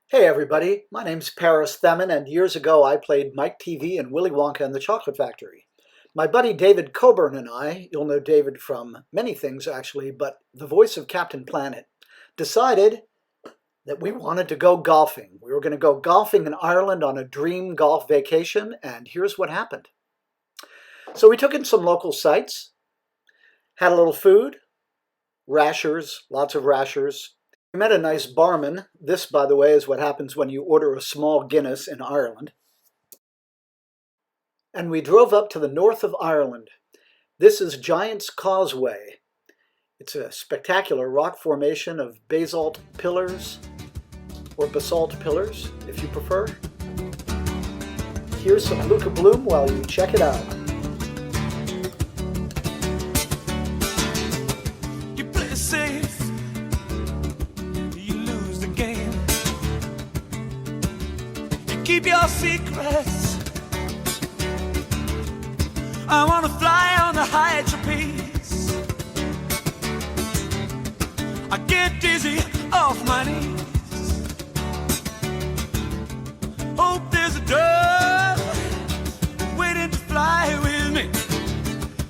Hey everybody, my name's Paris Themin, and years ago I played Mike Teevee in Willy Wonka and the Chocolate Factory. My buddy David Coburn and I, you'll know David from many things actually, but the voice of Captain Planet, decided that we wanted to go golfing. We were going to go golfing in Ireland on a dream golf vacation, and here's what happened. So we took in some local sites, had a little food, rashers, lots of rashers. We met a nice barman. This, by the way, is what happens when you order a small Guinness in Ireland. And we drove up to the north of Ireland. This is Giant's Causeway. It's a spectacular rock formation of basalt pillars, or basalt pillars, if you prefer. Here's some Luca Bloom while you check it out. You play it safe, you lose the game. You keep your secrets. I wanna fly on the high trapeze. I get dizzy off my knees. Hope there's a dove waiting to fly with me,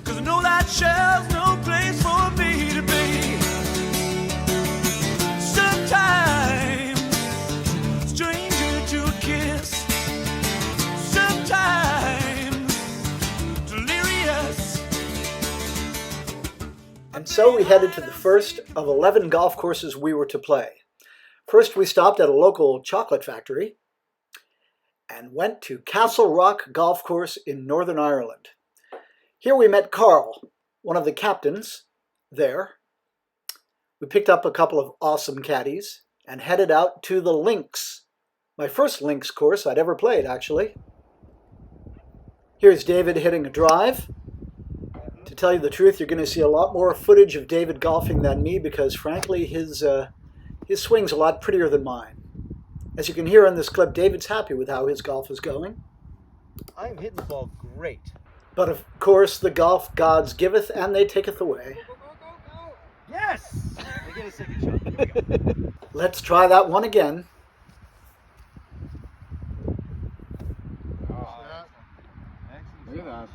'cause I know that shell's no place for me to be. Sometimes stranger to a kiss, sometimes delirious. And so we headed to the first of 11 golf courses we were to play. First, we stopped at a local chocolate factory and went to Castlerock Golf Course in Northern Ireland. Here we met Carl, one of the captains there. We picked up a couple of awesome caddies and headed out to the links. My first links course I'd ever played, actually. Here's David hitting a drive. To tell you the truth, you're going to see a lot more footage of David golfing than me because, frankly, his swing's a lot prettier than mine. As you can hear in this clip, David's happy with how his golf is going. I'm hitting the ball great. But of course, the golf gods giveth and they taketh away. Go. Yes! I get a second shot. Here we go. Let's try that one again. Look at that.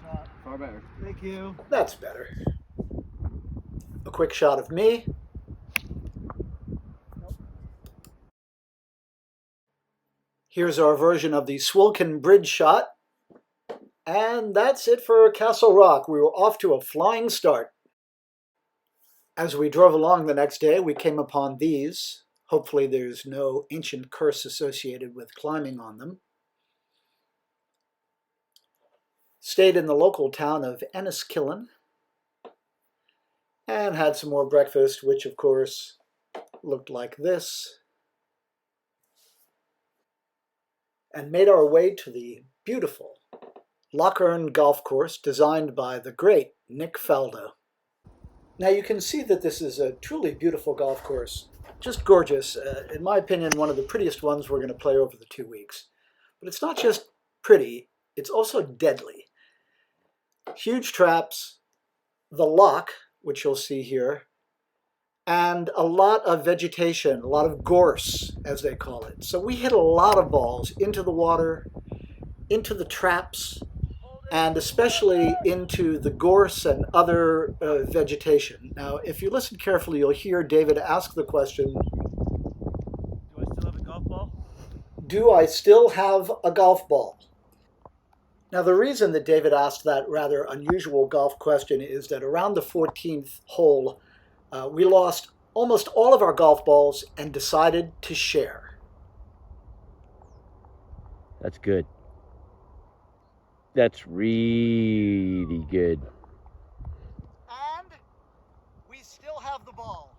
Far better. Thank you. That's better. A quick shot of me. Here's our version of the Swilcan Bridge shot. And that's it for Castlerock. We were off to a flying start. As we drove along the next day, we came upon these. Hopefully there's no ancient curse associated with climbing on them. Stayed in the local town of Enniskillen and had some more breakfast, which of course looked like this. And made our way to the beautiful Lough Erne golf course designed by the great Nick Faldo. Now you can see that this is a truly beautiful golf course. Just gorgeous. In my opinion, one of the prettiest ones we're going to play over the 2 weeks. But it's not just pretty, it's also deadly. Huge traps, the loch, which you'll see here, and a lot of vegetation, a lot of gorse, as they call it. So we hit a lot of balls into the water, into the traps, and especially into the gorse and other vegetation. Now, if you listen carefully, you'll hear David ask the question, Do I still have a golf ball? do I still have a golf ball? Now, the reason that David asked that rather unusual golf question is that around the 14th hole, we lost almost all of our golf balls and decided to share. That's good. That's really good. And we still have the ball.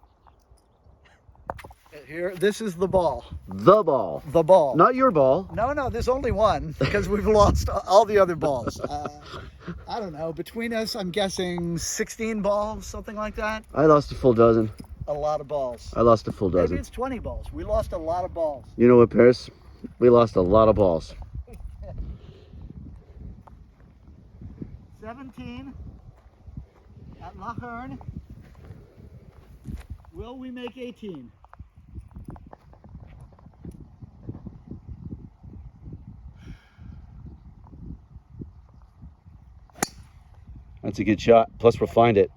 Here, this is the ball. The ball. The ball. Not your ball. No, there's only one because we've lost all the other balls. I don't know, between us, I'm guessing 16 balls, something like that. I lost a full dozen. A lot of balls. I lost a full Maybe dozen. it's 20 balls. We lost a lot of balls. You know what, Paris? We lost a lot of balls. 17 at Lough Erne. Will we make 18? That's a good shot. Plus, we'll find it.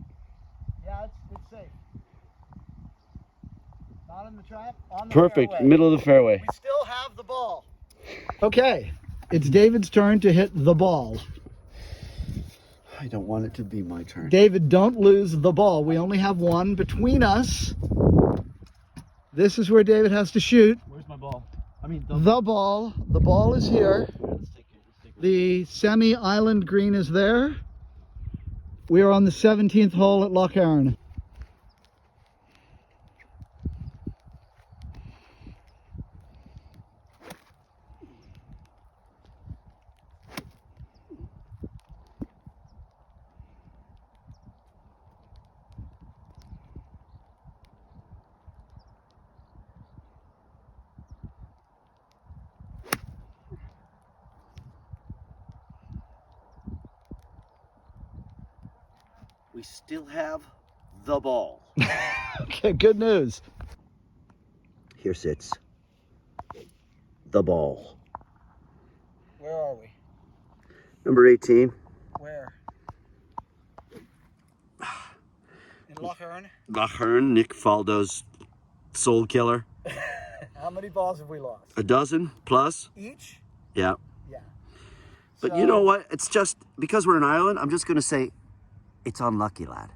Yeah, it's safe. Not in the trap, on the Perfect. fairway. Middle of the fairway. We still have the ball. Okay, it's David's turn to hit the ball. I don't want it to be my turn. David, don't lose the ball. We only have one between us. This is where David has to shoot. Where's my ball? I mean, The ball. The ball is here. Let's take it. The semi-island green is there. We are on the 17th hole at Lough Erne. We still have the ball. Okay, good news. Here sits the ball. Where are we? Number 18. Where? In Lough Erne? Lough Erne, Nick Faldo's soul killer. How many balls have we lost? A dozen plus. Each? Yeah. Yeah. But So- you know what? It's just because we're an island, I'm just going to say it's unlucky, lad.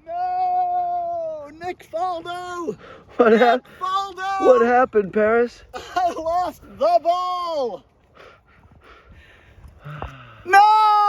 No! Nick Faldo! What Nick happened? Faldo! What happened, Paris? I lost the ball! No!